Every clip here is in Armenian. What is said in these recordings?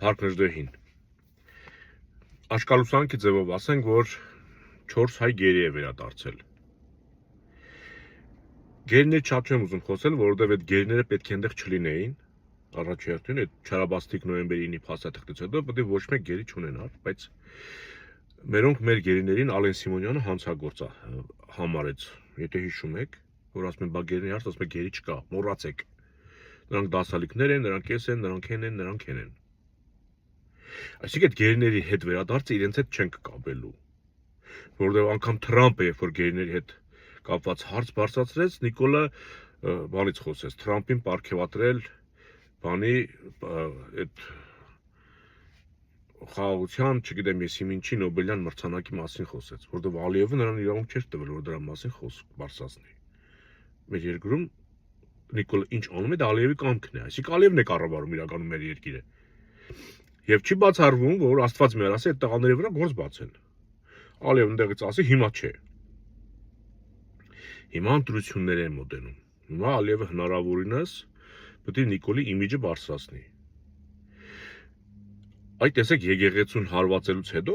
Փարքնժդեհին։ Աշկալուսանքի ձևով ասենք, որ 4 հայ գերի է վերադարձել։ Գերիներ շատ չեմ ուզում խոսել, որովհետև այդ գերիները պետք է այնտեղ չլինեին։ Առաջի հերթին այդ չարաբաստիկ նոյեմբերի 9-ի փաստաթղթից հետո պետք է ոչ մեկ գերի չունենար, բայց մերոնք մեր գերիներին Ալեն Սիմոնյանը հանցագործ համարեց։ Եթե հիշում եք, որ ասում են, բա գերիների հարց, ասում են գերի չկա, մոռացեք։ Նրանք դասալիկներ են, նրանք էս են, նրանք են, նրանք են։ Այսինքն այդ գերիների հետ վերադարձը իրենց հետ չենք կապելու։ Որովհետև անգամ Թրամփը, երբ որ գերիների հետ կապված հարց բարձրացրեց, Նիկոլը բանից խոսեց, Թրամփին պարգևատրել բանի այդ խաղաղության, չգիտեմ եսի ինչի Նոբելյան մրցանակի մասին խոսեց, որովհետև Ալիևը նրան իրավունք չէր տվել, որ դրա մասին խոսք բարձրացնի։ Մեր երկրում Նիկոլը ինչ անում է, դա Ալիևի կամքն է, այսինքն Ալիևն է կառավարում իրականում մեր երկիրը։ Եվ չի բացառվում, որ Աստված մեր ասի, այդ տղաների վրա գործ բացեն։ Ալիևն ընդեղից ասի, հիմա չէ։ Հիմա ընտրություններ են մոտենում։ Հիմա Ալիևը հնարավորինս պետք է Նիկոլի իմիջը բարձրացնի։ Այդ տեսեք եկեղեցուն հարվածելուց հետո,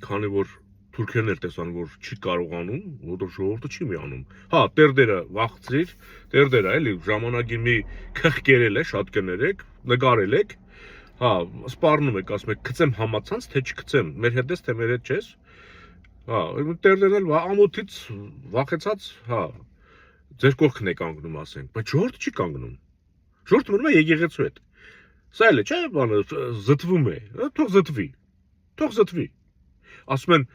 քանի որ թուրքերն էլ տեսան, որ չի կարողանում, որովհետև ժողովուրդը չի միանում։ Հա, տերդերը վախցրիր, տերդերը էլի ժամանակին մի քխ կերել է, շատ կներեք, նկարել եք, հա, սպառնում եք, ասում եք, գցեմ համացանց, թե չգցեմ, մեր հետ ես, թե մեր հետ չես։ Հա, տերդերն էլ ամոթից վախեցած, հա, ձեր կողքն է կանգնում, ասենք, բայց ժողովուրդը չի կանգնում։ Ժողովուրդը մնում է եկեղեցու հետ։ Սա էլ է, չէ, բանը զտվում է, թող զտվի։ Թող զտվի։ Ասում են,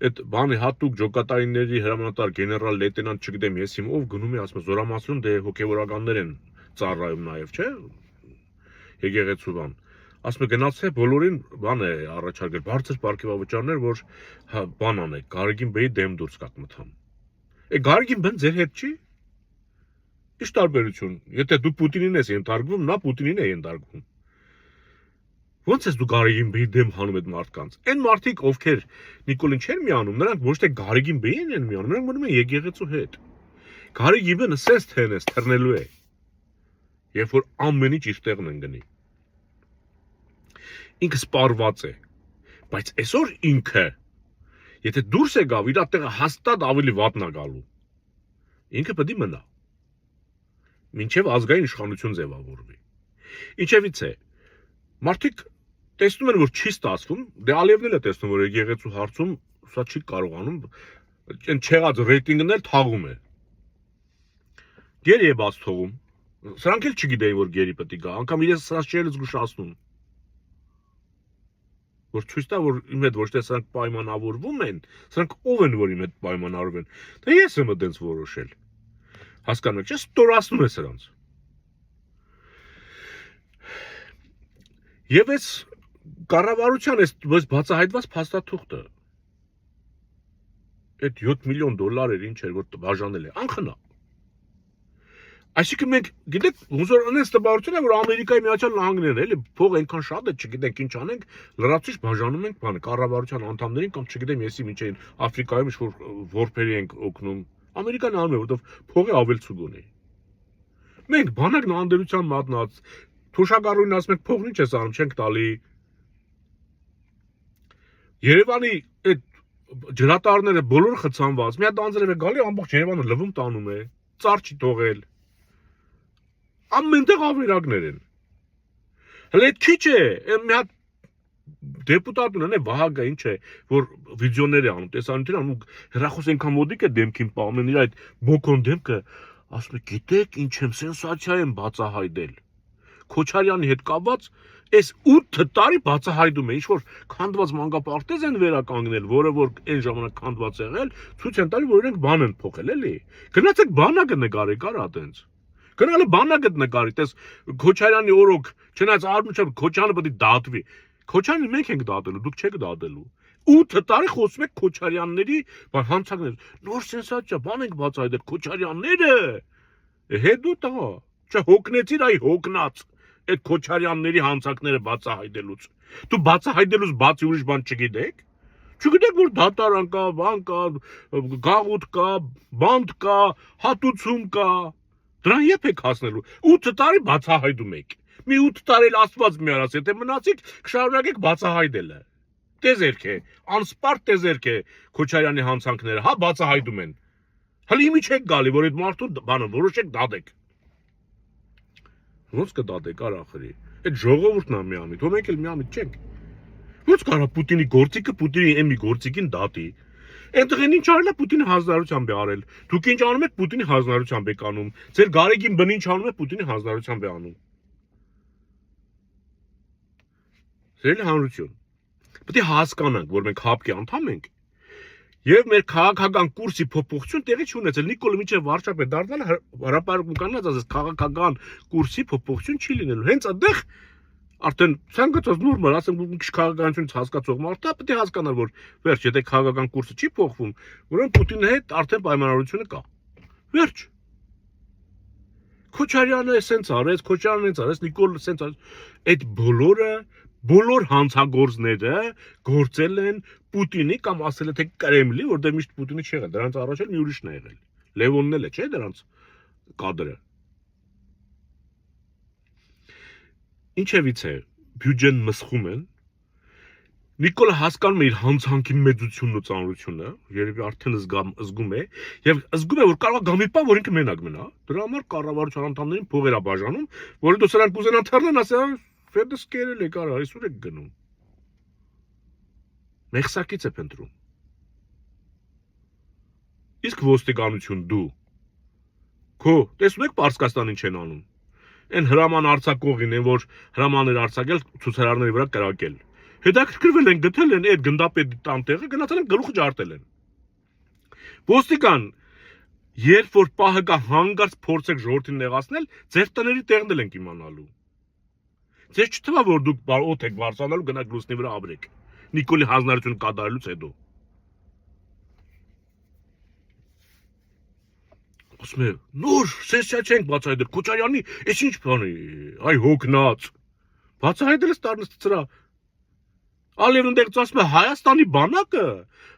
այդ բանի հատուկ ջոկատայինների հրամանատար գեներալ լեյտենանտ, չգիտեմ ես իմ ով գնում է, ասում է զորամասնում, դե հոգևորականներ են ծառայում նաև, չէ։ Եկեղեցու բան։ Ասում է գնաց է բոլորին բան է առաջարկել, բարձր պարգևավճարներ, որ բան անեք, Գարեգին Բեի դեմ դուրս կաք մթամ։ Գարեգին Բեն ձեր հետ չի։ Ինչ տարբերություն։ Եթե դու Պուտինին ես ենթարկվում, նա Պուտինին է ենթարկվում։ Ոնց ես դու Գարեգին Բեի դեմ հանում այդ մարդկանց։ Այն մարդիկ, ովքեր Նիկոլին չեն միանում, նրանք ոչ թե Գարեգին Բեին են միանում, նրանք մնում են եկեղեցու հետ։ Գարեգին Բենը սես թենես թռնելու է։ Երբ որ ամեն ինչ իր տեղն են գնի։ Ինքը սպառված է, բայց այսօր ինքը, եթե դուրս է գավ, իր տեղը հաստատ ավելի վատն է գալու։ Ինքը պետք է մնա։ Մինչև ազգային իշխանություն ձևավորվի։ Ինչևից է, մարդիկ տեսնում են, որ չի ստացվում, դե Ալիևն էլ է տեսնում, որ եկեղեցու հարցում սա չի կարողանում, այն չեղած ռեյտինգն էլ թաղում է։ Գերի է բաց թողում, սրանք էլ չգիտեին, որ գերի պետք է գա, անգամ իրենց սրանց չէր զգուշացնում։ Որ ցույց տա, որ իմ հետ ոչ թե սրանք պայմանավորվում են, սրանք ով են, որ իմ հետ պայմանավորվում են, թե ես եմ այդպես որոշել։ Հասկանում եք, չէ՞, ստորացնում է սրանց։ Եվ այս կառավարության այս բացահայտված փաստաթուղթը այդ 7 միլիոն դոլարեր ինչ էր, որ բաժանել է, անխնա։ Այսինքն մենք գիտեք, ոնց որ անես տպավորություն է, որ Ամերիկայի Միացյալ Նահանգներն էլի փող այնքան շատ է, չգիտենք ինչ անենք, լրացուցիչ բաժանում ենք բանը կառավարության անդամներին կամ չգիտեմ եսի ինչեին Աֆրիկայում ինչ որ որբերի ենք օգնում։ Ամերիկան անում է, որովհետև փողը ավելցուկ ունի։ Մենք բանակն անդերության մատնած, թոշակառուին ասում ենք փողն ինչ ես անում, չենք տալի։ Երևանի այդ ջրատարները բոլորը խցանված, մի հատ անձրև է գալի, ամբողջ Երևանը լվում տանում է, ծառ չի թողել։ Ամենտեղ ավերակներ են։ Հələ այդ քիչ է, մի հատ դեպուտատ ունեն, Վահագը ինչ է, որ վիդեոներ է անում, տեսանյութեր անում, հեռախոս այնքան մոդիկ է դեմքին պահում, իր այդ բոկոն դեմքը, ասում է, գիտեք ինչ եմ, սենսացիա եմ բացահայտել։ Քոչարյանի հետ կապված այս 8 տարի բացահայտում է, ինչ որ քանդված մանկապարտեզ են վերականգնել, որը որ այն ժամանակ քանդված եղել, ցույց են տալի, որ իրենք բան են փոխել, էլի։ Գնացեք բանակը նկարեք, արա այտենց։ Գնալը բանակը նկարի, տես Քոչարյանի օրոք, չնայած Արմուչը Քոչյանը պետք է դատվի։ Քոչարյանը մենք ենք դատելու, դուք չեք դատելու։ 8 տարի խոսում եք Քոչարյանների հանցակներ։ Նոր սենսացիա, բան ենք բացահայտել Քոչարյանները։ Հետո տղա, չէ հոգնեցիր այ հոգնած այդ Քոչարյանների հանցակները բացահայտելուց։ Դու բացահայտելուց բացի ուրիշ բան չգիտեք։ Չգիտեք որ դատարան կա, բան կա, գաղութ կա, բանդ կա, հատուցում կա։ Դրան եփ եք հասնելու։ 8 տարի բացահայտում եք։ Մի 8 տարի էլ Աստված մի արած, եթե մնացիք, կշարունակեք բացահայտելը։ Տեզերք է, անսպարտ տեզերք է Քոչարյանի հանցանքները, հա բացահայտում են։ Հələ իմի չեք գալի, որ այդ մարդու բանը որոշեք դադեք։ Ոնց կդադեք արախրի։ Այդ ժողովուրդն է միամիտ, ո մենք էլ միամիտ չենք։ Ոնց կարա Պուտինի գործիքը Պուտինի էմի գործիքին դատի։ Այնտեղ ինչ արել է Պուտինը հանձնարարությամբ է արել։ Դուք ինչ անում եք Պուտինի հանձնարարությամբ եք անում։ Ձեր գարեգին բն ինչ անում է Պուտինի հանձնարարությամբ է անում։ Սիրելի հանրություն, պետք է հասկանանք, որ մենք ՀԱՊԿ-ի անդամ ենք, եւ մեր քաղաքական կուրսի փոփոխություն տեղի չունեցել։ Նիկոլը միջև վարչապետ դարձել հրապարակում կանած ասես քաղաքական կուրսի փոփոխություն չի լինելու։ Հենց այդտեղ արդեն ցանկացած նորմալ, ասենք մի քիչ քաղաքականությունից հասկացող մարդը պետք է հասկանար, որ վերջ, եթե քաղաքական կուրսը չի փոխվում, ուրեմն Պուտինի հետ արդեն պայմանավորությունը կա։ Վերջ։ Քոչարյանը սենց արեց, Քոչարյանն էս արեց, Նիկոլը սենց արեց։ Այդ բոլոր հանցագործները գործել են Պուտինի կամ ասել է թե Կրեմլի, որտեղ միշտ Պուտինը չի եղել, դրանց առաջ էլ մի ուրիշն է եղել։ Լևոնն էլ է, չէ՞ դրանց կադրը։ Ինչևից է, բյուջեն մսխում են, Նիկոլը հասկանում է իր հանցանքի մեծությունն ու ծանրությունը, երևի արդեն զգում է, եւ զգում է, որ կարող է գամի պա, որ ինքը մենակ մնա, դրա համար կառավարության անդամներին փողեր է բաժանում, որը դու սրանք կուզենան թռնեն, ասեն, ֆեդս կերել է, կարա, այսօր եք գնում։ Մեղսակից է փնտրում։ Իսկ ոստիկանություն դու, քո, տեսնում եք Պարսկաստան ինչ են անում։ Այն հրաման արձակողին են, որ հրամաններ արձակել ցուցարարների վրա կրակել։ Հետաքրքրվել են, գտել են այդ գնդապետի տանտեղը, գնացել են գլուխը ջարդել են։ Ոստիկան, երբ որ պահը կա հանգարց փորձեք ժողովրդին նեղացնել, ձեր տների տեղն ենք իմանալու։ Ձեզ չթվա, որ դուք օդ եք բարձրանալու, գնաք լուսնի վրա ապրեք։ Նիկոլի հանձնարարությունը կատարելուց հետո։ Ասում է, նոր սեսիա չենք բացահայտել, Քոչարյանի, այս ինչ բան է, այ հոգնած։ Բացահայտել է ստարնս ծրա։ Ալիևն դեղց ասում է, Հայաստանի բանակը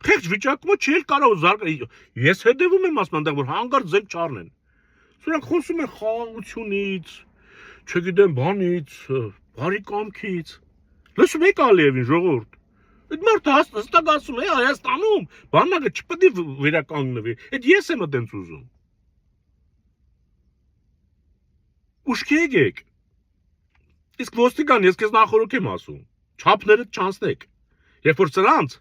խեղճ վիճակում չի կարող զարգանալ։ Ես հետևում եմ ասում այնտեղ, որ հանգարց զենք չառնեն։ Սրանք խոսում են խաղաղությունից, չգիտեմ բանից, բարի կամքից։ Լսում եք Ալիևին ժողովուրդ։ Այդ մարդը հստակ ասում է, Հայաստանում բանակը չպետք է վերականգնվի։ Այդ ես եմ այդպես ուզում։ Ուշքի եկեք։ Իսկ ոստիկան, ես քեզ նախորոք եմ ասում, չափներդ չանցնեք։ Երբ որ սրանց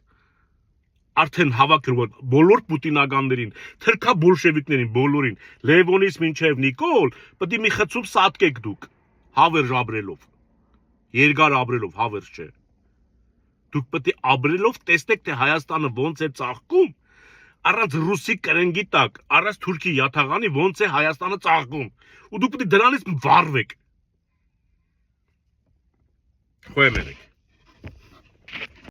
արդեն հավաքել որ բոլոր պուտինականներին, թրքա բոլշևիկներին, բոլորին, Լևոնից մինչև Նիկոլ, պետք է մի խցում սատկեք դուք, հավերժ ապրելով։ Երկար ապրելով, հավերժ չէ։ Դուք պետք է ապրելով տեսնեք, թե Հայաստանը ոնց է ծաղկում, առանց ռուսի կրենգի տակ, առանց թուրքի յաթաղանի ոնց է Հայաստանը ծաղկում։ Ու դուք պետք է դրանից վառվեք։ Խոյեմ եք։